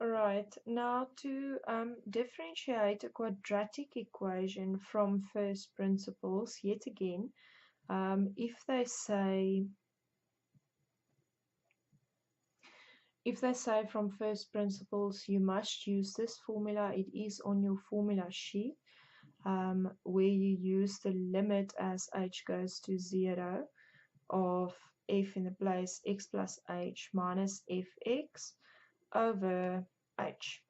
Right, now to differentiate a quadratic equation from first principles, yet again, if they say from first principles you must use this formula, it is on your formula sheet, where you use the limit as h goes to 0 of f in the place x plus h minus fx over h.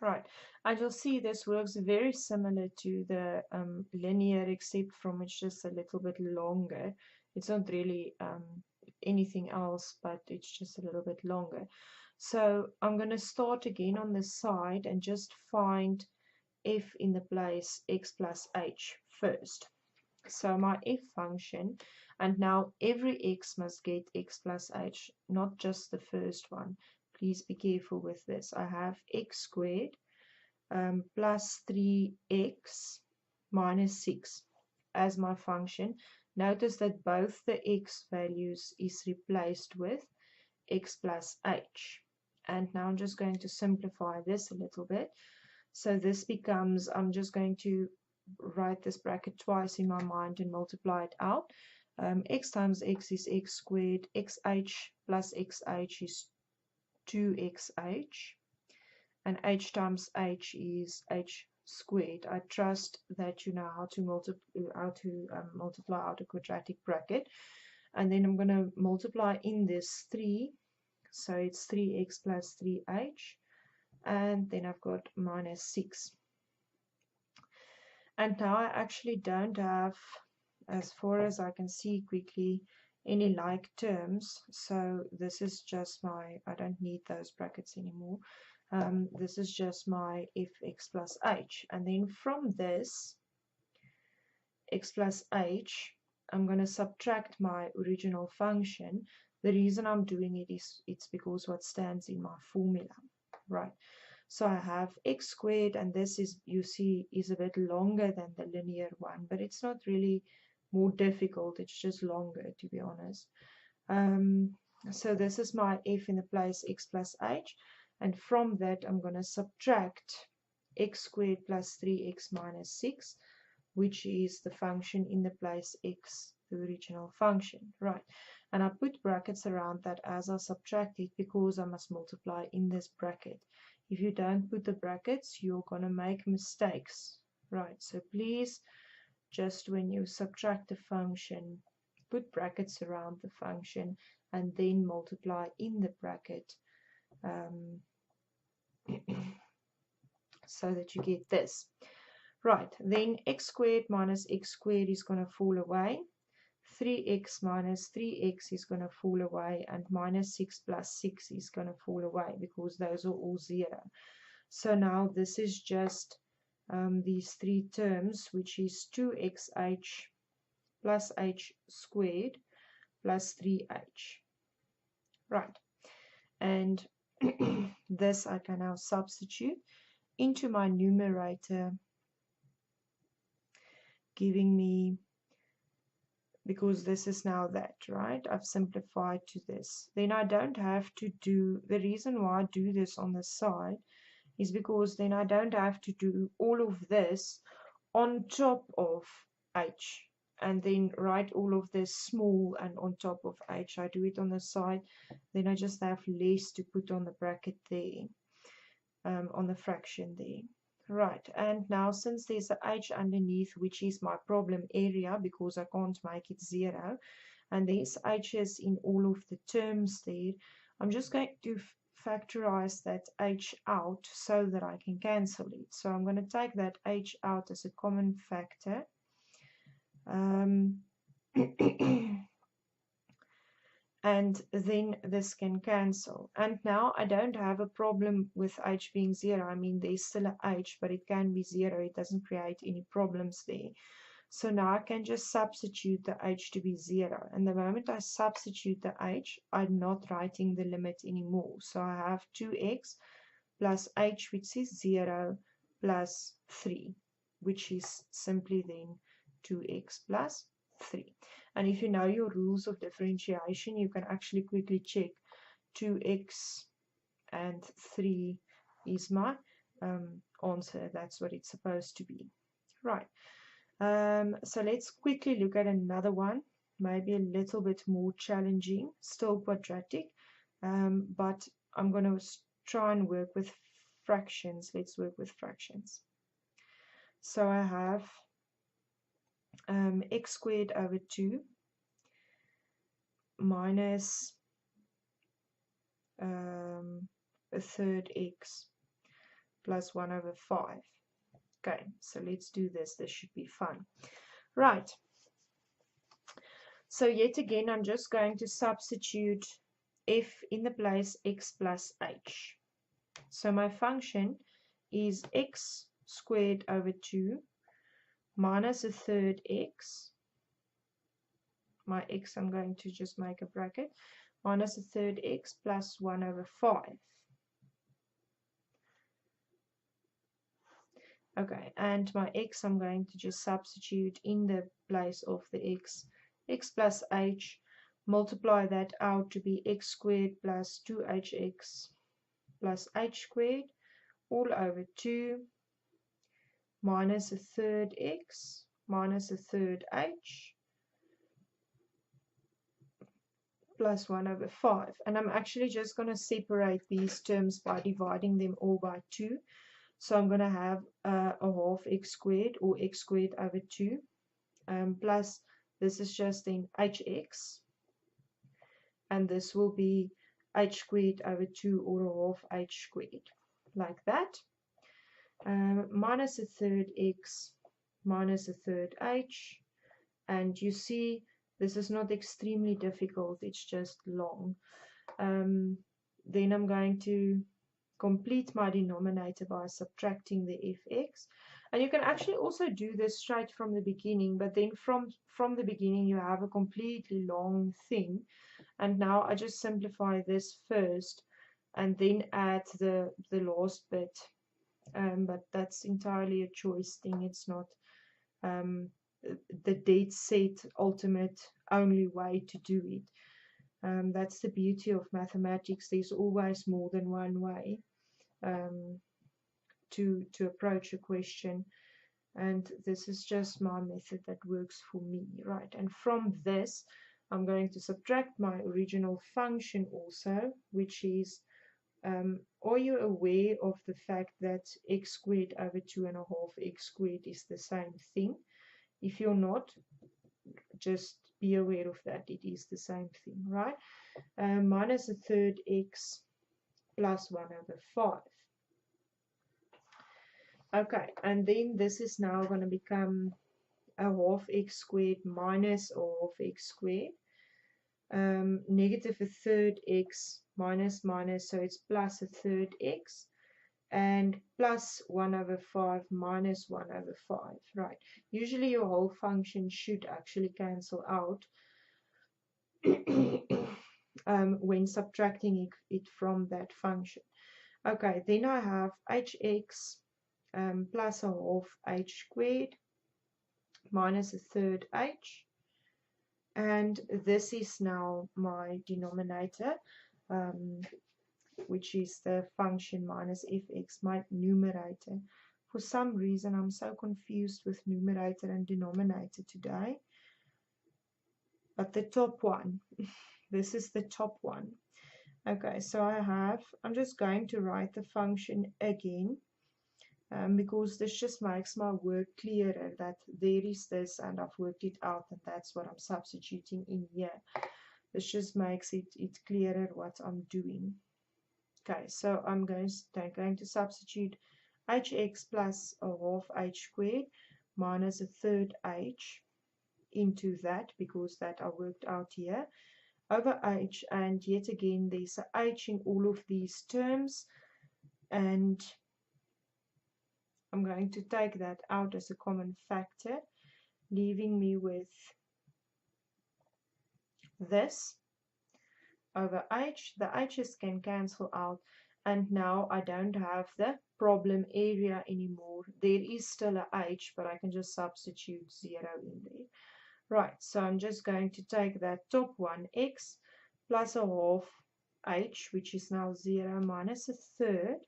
Right, and you'll see this works very similar to the linear, except from it's just a little bit longer. It's not really anything else, but it's just a little bit longer. So I'm going to start again on the side and just find f in the place x plus h first. So my f function, and now every x must get x plus h, not just the first one. Please be careful with this. I have x squared plus 3x minus 6 as my function. Notice that both the x values is replaced with x plus h. And now I'm just going to simplify this a little bit. So this becomes, I'm just going to write this bracket twice in my mind and multiply it out. X times x is x squared, xh plus xh is 2xh, and h times h is h squared. I trust that you know how to multiply out a quadratic bracket. And then I'm going to multiply in this 3, so it's 3x plus 3h, and then I've got minus 6. And now I actually don't have, as far as I can see quickly, any like terms. So this is just my, I don't need those brackets anymore. This is just my fx plus h. And then from this x plus h, I'm going to subtract my original function. The reason I'm doing it is it's because what stands in my formula, right? So I have x squared, and this is, you see, is a bit longer than the linear one, but it's not really more difficult, it's just longer, to be honest. So this is my f in the place x plus h, and from that I'm going to subtract x squared plus 3x minus 6, which is the function in the place x, the original function, right? And I put brackets around that as I subtract it because I must multiply in this bracket. If you don't put the brackets, you're going to make mistakes, right? So please, just when you subtract the function, put brackets around the function and then multiply in the bracket, so that you get this. Right, then x squared minus x squared is going to fall away. 3x minus 3x is going to fall away, and minus 6 plus 6 is going to fall away because those are all 0. So now this is just these three terms, which is 2xh plus h squared plus 3h. Right, and this I can now substitute into my numerator, giving me, because this is now that, right? I've simplified to this. Then I don't have to do, the reason why I do this on the side is because then I don't have to do all of this on top of h and then write all of this small and on top of h. I do it on the side, then I just have less to put on the bracket there, on the fraction there. Right, and now since there's a h underneath, which is my problem area because I can't make it 0, and there's h's in all of the terms there, I'm just going to factorize that h out so that I can cancel it. So I'm going to take that h out as a common factor. And then this can cancel. And now I don't have a problem with h being 0. I mean, there's still a h, but it can be 0. It doesn't create any problems there. So now I can just substitute the h to be 0. And the moment I substitute the h, I'm not writing the limit anymore. So I have 2x plus h, which is 0, plus 3, which is simply then 2x plus 3. And if you know your rules of differentiation, you can actually quickly check 2x and 3 is my answer. That's what it's supposed to be. Right. So let's quickly look at another one, maybe a little bit more challenging, still quadratic, but I'm going to try and work with fractions. Let's work with fractions. So I have x squared over 2 minus a third x plus 1 over 5. Okay, so let's do this. This should be fun. Right. So yet again, I'm just going to substitute f in the place x plus h. So my function is x squared over 2 minus a third x. My x, I'm going to just make a bracket, minus a third x plus 1 over 5. Okay, and my x, I'm going to just substitute in the place of the x plus h, multiply that out to be x squared plus 2hx plus h squared all over 2 minus a third x minus a third h plus 1 over 5. And I'm actually just going to separate these terms by dividing them all by 2. So I'm going to have a half x squared, or x squared over 2, plus this is just then hx, and this will be h squared over 2, or a half h squared, like that, minus a third x minus a third h. And you see this is not extremely difficult, it's just long. Then I'm going to complete my denominator by subtracting the fx. And you can actually also do this straight from the beginning, but then from the beginning you have a completely long thing. And now I just simplify this first and then add the last bit. But that's entirely a choice thing. It's not the dead set ultimate only way to do it. That's the beauty of mathematics. There's always more than one way to approach a question, and this is just my method that works for me, right? And from this I'm going to subtract my original function also, which is are you aware of the fact that x squared over 2.5 x squared is the same thing? If you're not, just be aware of that. It is the same thing, right? Minus a third x plus 1 over 5. Okay, and then this is now going to become a half x squared minus a half x squared. Negative a third x minus minus, so it's plus a third x, and plus 1 over 5 minus 1 over 5, right? Usually your whole function should actually cancel out when subtracting it from that function. Okay, then I have hx plus a half h squared minus a third h, and this is now my denominator, which is the function minus fx, my numerator. For some reason I'm so confused with numerator and denominator today, but the top one, this is the top one. Okay, so I'm just going to write the function again, because this just makes my work clearer, that there is this and I've worked it out, and that's what I'm substituting in here. This just makes it clearer what I'm doing. Okay, so I'm going to substitute hx plus a half h squared minus a third h into that, because that I worked out here, over h, and yet again there's a h in all of these terms, and I'm going to take that out as a common factor, leaving me with this over h. The h's can cancel out, and now I don't have the problem area anymore. There is still a h, but I can just substitute 0 in there. Right, so I'm just going to take that top one, x plus a half h, which is now 0, minus a third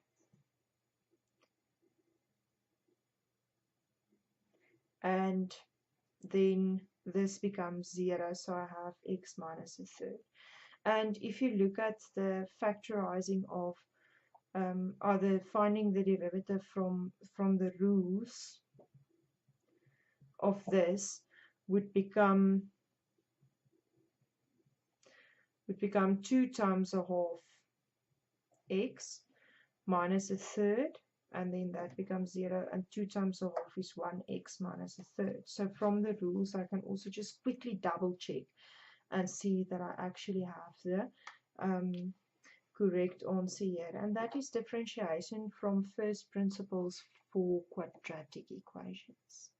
and then this becomes 0, so I have x minus a third. And if you look at the factorizing of either finding the derivative from the rules of this would become 2 times a half x minus a third, and then that becomes 0, and 2 times a half is 1x minus a third. So from the rules I can also just quickly double check and see that I actually have the correct answer here, and that is differentiation from first principles for quadratic equations.